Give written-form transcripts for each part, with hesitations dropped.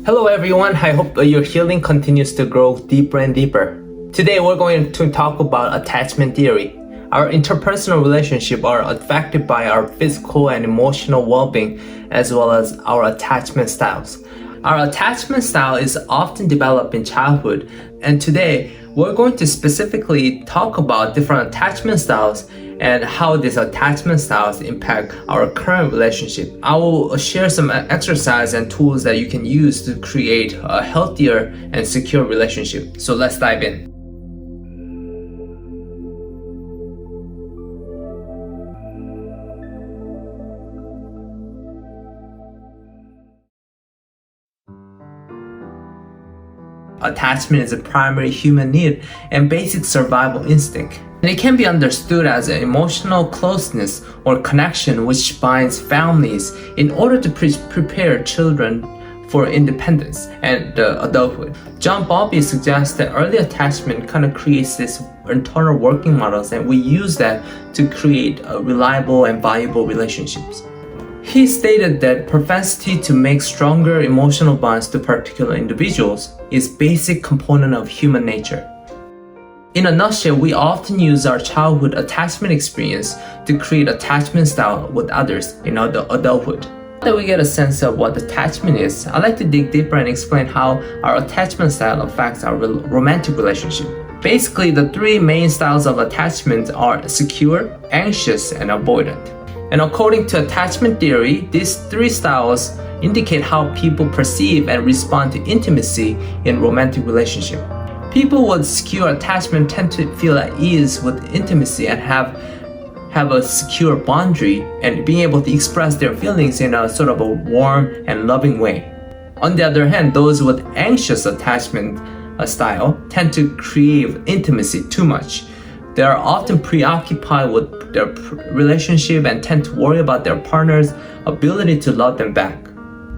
Hello everyone, I hope your healing continues to grow deeper and deeper. Today we're going to talk about attachment theory. Our interpersonal relationships are affected by our physical and emotional well-being as well as our attachment styles. Our attachment style is often developed in childhood, and today we're going to specifically talk about different attachment styles and how these attachment styles impact our current relationship. I will share some exercise and tools that you can use to create a healthier and secure relationship. So let's dive in. Attachment is a primary human need and basic survival instinct. And it can be understood as an emotional closeness or connection which binds families in order to prepare children for independence and adulthood. John Bowlby suggests that early attachment kind of creates this internal working models, and we use that to create reliable and valuable relationships. He stated that propensity to make stronger emotional bonds to particular individuals is a basic component of human nature. In a nutshell, we often use our childhood attachment experience to create attachment style with others in adulthood. Now that we get a sense of what attachment is, I'd like to dig deeper and explain how our attachment style affects our romantic relationship. Basically, the three main styles of attachment are secure, anxious, and avoidant. And according to attachment theory, these three styles indicate how people perceive and respond to intimacy in romantic relationship. People with secure attachment tend to feel at ease with intimacy and have a secure boundary and being able to express their feelings in a sort of a warm and loving way. On the other hand, those with anxious attachment style tend to crave intimacy too much. They are often preoccupied with their relationship and tend to worry about their partner's ability to love them back.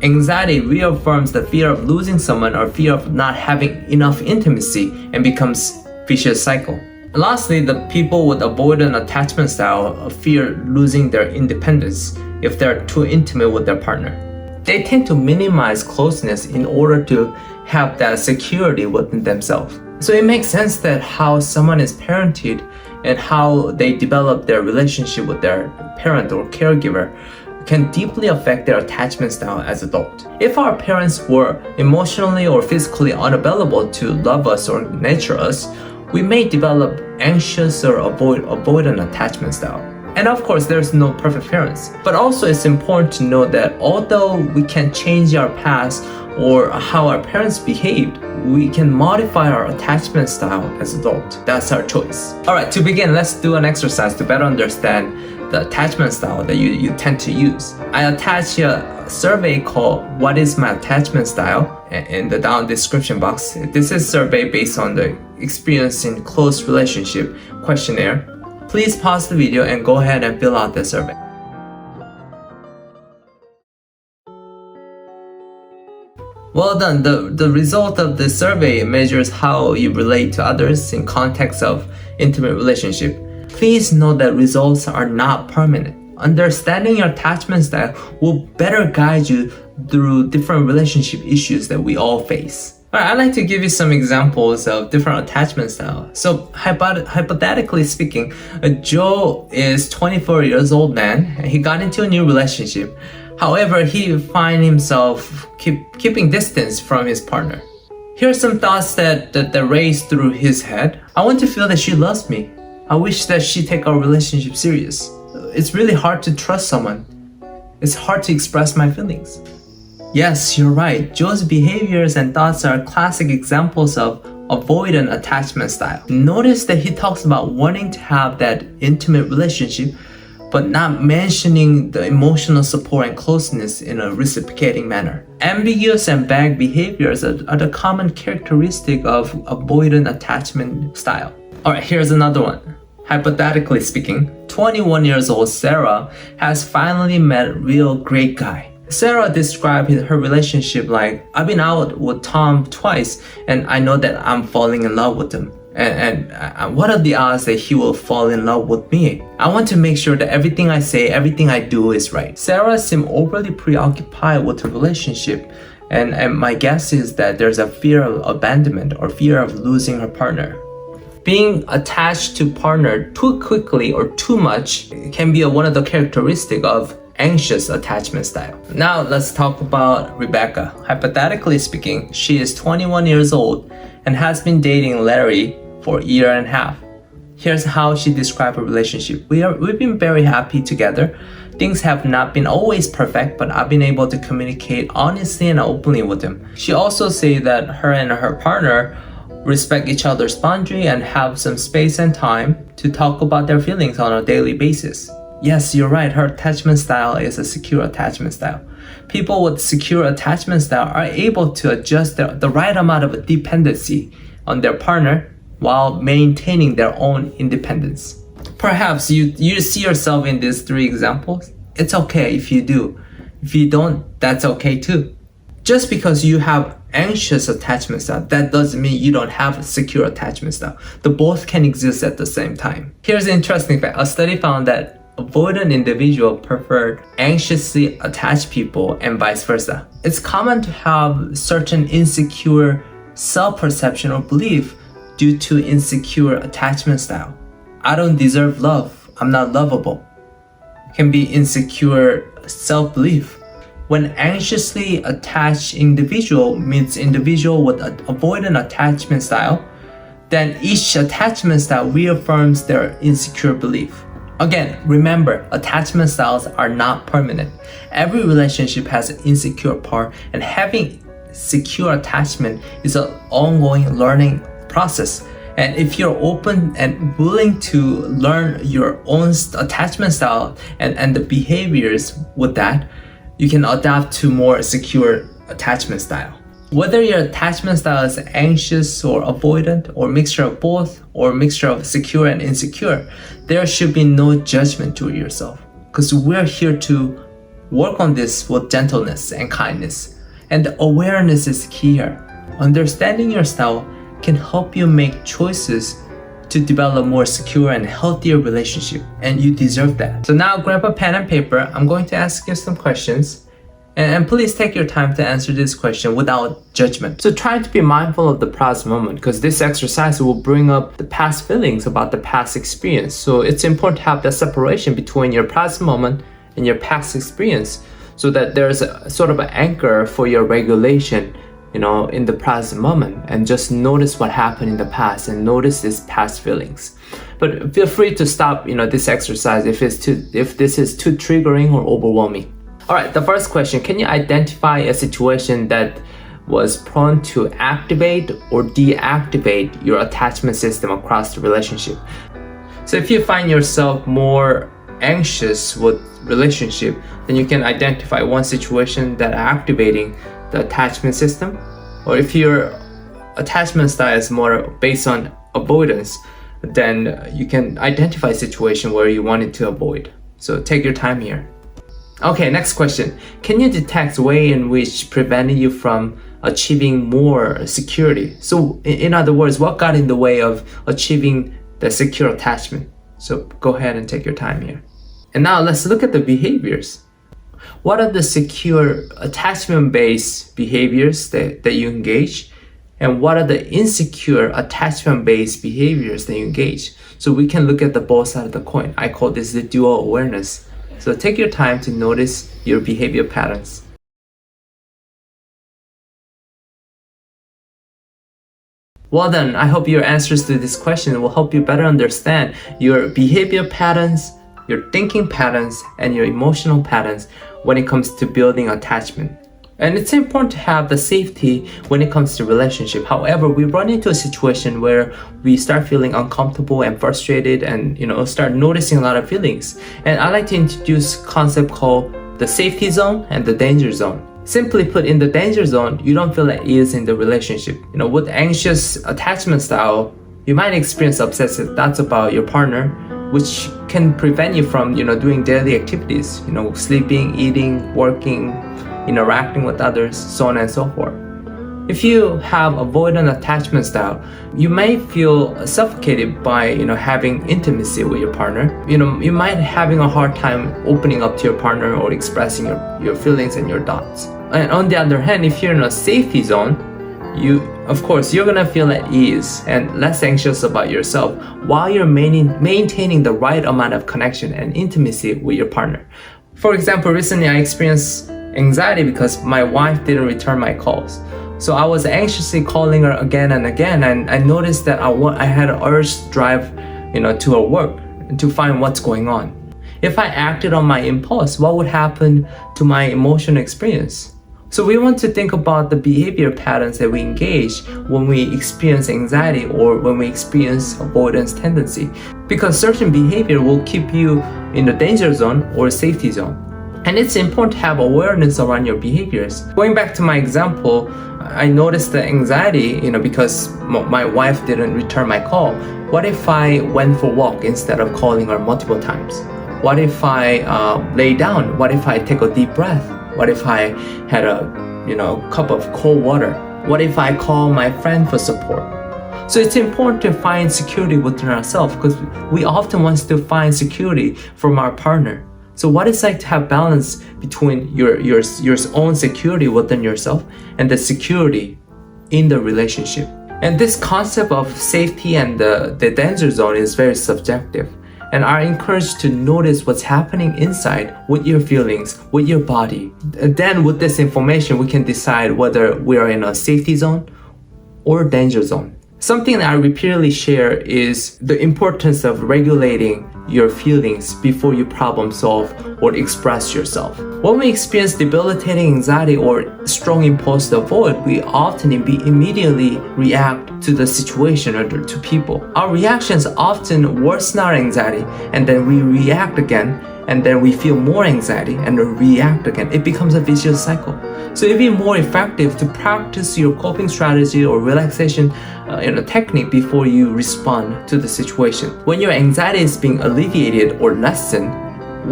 Anxiety reaffirms the fear of losing someone or fear of not having enough intimacy and becomes a vicious cycle. And lastly, the people with avoidant attachment style fear losing their independence if they're too intimate with their partner. They tend to minimize closeness in order to have that security within themselves. So it makes sense that how someone is parented and how they develop their relationship with their parent or caregiver can deeply affect their attachment style as adults. If our parents were emotionally or physically unavailable to love us or nurture us, we may develop anxious or avoidant attachment style. And of course, there's no perfect parents. But also it's important to know that although we can change our past or how our parents behaved, we can modify our attachment style as adults. That's our choice. Alright, to begin, let's do an exercise to better understand the attachment style that you tend to use. I attach a survey called What is my attachment style in the down description box. This is a survey based on the experience in close relationship questionnaire. Please pause the video and go ahead and fill out the survey. Well done. The result of the survey measures how you relate to others in context of intimate relationship. Please note that results are not permanent. Understanding your attachment style will better guide you through different relationship issues that we all face. Alright, I'd like to give you some examples of different attachment styles. So hypothetically speaking, Joe is 24 years old man. He got into a new relationship. However, he finds himself keeping distance from his partner. Here are some thoughts that race through his head. I want to feel that she loves me. I wish that she take our relationship serious. It's really hard to trust someone. It's hard to express my feelings. Yes, you're right. Joe's behaviors and thoughts are classic examples of avoidant attachment style. Notice that he talks about wanting to have that intimate relationship, but not mentioning the emotional support and closeness in a reciprocating manner. Ambiguous and vague behaviors are the common characteristic of avoidant attachment style. Alright, here's another one. Hypothetically speaking, 21 years old Sarah has finally met a real great guy. Sarah described her relationship like, I've been out with Tom twice and I know that I'm falling in love with him. And what are the odds that he will fall in love with me? I want to make sure that everything I say, everything I do is right. Sarah seemed overly preoccupied with her relationship, and my guess is that there's a fear of abandonment or fear of losing her partner. Being attached to partner too quickly or too much can be one of the characteristics of anxious attachment style. Now let's talk about Rebecca. Hypothetically speaking, she is 21 years old and has been dating Larry for a year and a half. Here's how she described her relationship. We've been very happy together. Things have not been always perfect, but I've been able to communicate honestly and openly with him. She also said that her and her partner respect each other's boundary and have some space and time to talk about their feelings on a daily basis. Yes, you're right, her attachment style is a secure attachment style. People with secure attachment style are able to adjust the right amount of dependency on their partner while maintaining their own independence. Perhaps you see yourself in these 3 examples. It's okay if you do. If you don't, that's okay too. Just because you have anxious attachment style, that doesn't mean you don't have a secure attachment style. The both can exist at the same time. Here's an interesting fact. A study found that avoidant individuals preferred anxiously attached people and vice versa. It's common to have certain insecure self-perception or belief due to insecure attachment style. I don't deserve love. I'm not lovable. It can be insecure self-belief. When anxiously attached individual meets individual with an avoidant attachment style, then each attachment style reaffirms their insecure belief. Again, remember, attachment styles are not permanent. Every relationship has an insecure part, and having secure attachment is an ongoing learning process. And if you're open and willing to learn your own attachment style and the behaviors with that, you can adapt to more secure attachment style. Whether your attachment style is anxious or avoidant or mixture of both or mixture of secure and insecure, there should be no judgment to yourself, because we're here to work on this with gentleness and kindness. And the awareness is key here. Understanding your style can help you make choices to develop more secure and healthier relationship, and you deserve that. So now grab a pen and paper. I'm going to ask you some questions, and please take your time to answer this question without judgment. So try to be mindful of the present moment, because this exercise will bring up the past feelings about the past experience. So it's important to have that separation between your present moment and your past experience, so that there's a sort of an anchor for your regulation, in the present moment, and just notice what happened in the past and notice these past feelings. But feel free to stop, this exercise if this is too triggering or overwhelming. All right, the first question, can you identify a situation that was prone to activate or deactivate your attachment system across the relationship? So if you find yourself more anxious with relationship, then you can identify one situation that activating the attachment system. Or if your attachment style is more based on avoidance, then you can identify a situation where you wanted to avoid. So take your time here. Okay, next question. Can you detect way in which prevented you from achieving more security? So in other words, what got in the way of achieving the secure attachment? So go ahead and take your time here. And now let's look at the behaviors. What are the secure attachment-based behaviors that you engage? And what are the insecure attachment-based behaviors that you engage? So we can look at the both sides of the coin. I call this the dual awareness. So take your time to notice your behavior patterns. Well done. I hope your answers to this question will help you better understand your behavior patterns, your thinking patterns, and your emotional patterns when it comes to building attachment. And it's important to have the safety when it comes to relationship. However, we run into a situation where we start feeling uncomfortable and frustrated and start noticing a lot of feelings. And I like to introduce a concept called the safety zone and the danger zone. Simply put, in the danger zone, you don't feel at ease in the relationship. With anxious attachment style, you might experience obsessive thoughts about your partner, which can prevent you from, doing daily activities, sleeping, eating, working, interacting with others, so on and so forth. If you have avoidant attachment style, you may feel suffocated by having intimacy with your partner. You might having a hard time opening up to your partner or expressing your feelings and your thoughts. And on the other hand, if you're in a safety zone, you're gonna feel at ease and less anxious about yourself while you're maintaining the right amount of connection and intimacy with your partner. For example, recently I experienced anxiety because my wife didn't return my calls. So I was anxiously calling her again and again, and I noticed that I had an urge to drive, to her work to find what's going on. If I acted on my impulse, what would happen to my emotional experience? So we want to think about the behavior patterns that we engage when we experience anxiety or when we experience avoidance tendency, because certain behavior will keep you in the danger zone or safety zone. And it's important to have awareness around your behaviors. Going back to my example, I noticed the anxiety, because my wife didn't return my call. What if I went for a walk instead of calling her multiple times? What if I lay down? What if I take a deep breath? What if I had a cup of cold water? What if I call my friend for support? So it's important to find security within ourselves, because we often want to find security from our partner. So what it's like to have balance between your own security within yourself and the security in the relationship. And this concept of safety and the danger zone is very subjective, and are encouraged to notice what's happening inside with your feelings, with your body. And then with this information, we can decide whether we are in a safety zone or danger zone. Something that I repeatedly share is the importance of regulating your feelings before you problem solve or express yourself. When we experience debilitating anxiety or strong impulse to avoid, we often immediately react to the situation or to people. Our reactions often worsen our anxiety, and then we react again, and then we feel more anxiety and then react again. It becomes a vicious cycle. So it'd be more effective to practice your coping strategy or relaxation technique before you respond to the situation. When your anxiety is being alleviated or lessened,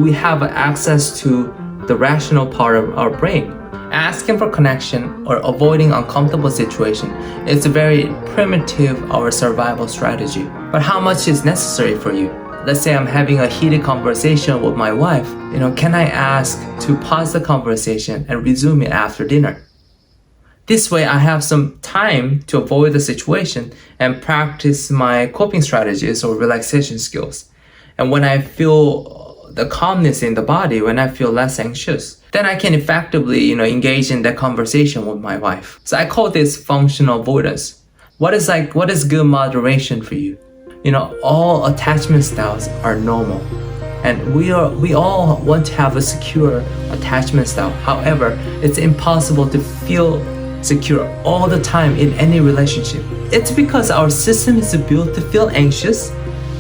we have access to the rational part of our brain. Asking for connection or avoiding uncomfortable situation is a very primitive our survival strategy. But how much is necessary for you? Let's say I'm having a heated conversation with my wife. Can I ask to pause the conversation and resume it after dinner? This way I have some time to avoid the situation and practice my coping strategies or relaxation skills. And when I feel the calmness in the body, when I feel less anxious, then I can effectively, engage in that conversation with my wife. So I call this functional avoidance. What is good moderation for you? All attachment styles are normal, and we all want to have a secure attachment style. However, it's impossible to feel secure all the time in any relationship. It's because our system is built to feel anxious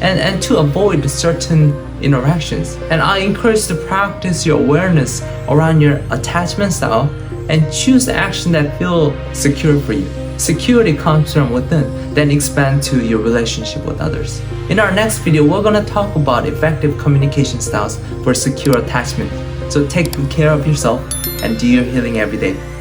and to avoid certain interactions. And I encourage to practice your awareness around your attachment style and choose action that feel secure for you. Security comes from within, then expand to your relationship with others. In our next video, we're going to talk about effective communication styles for secure attachment. So take good care of yourself and do your healing every day.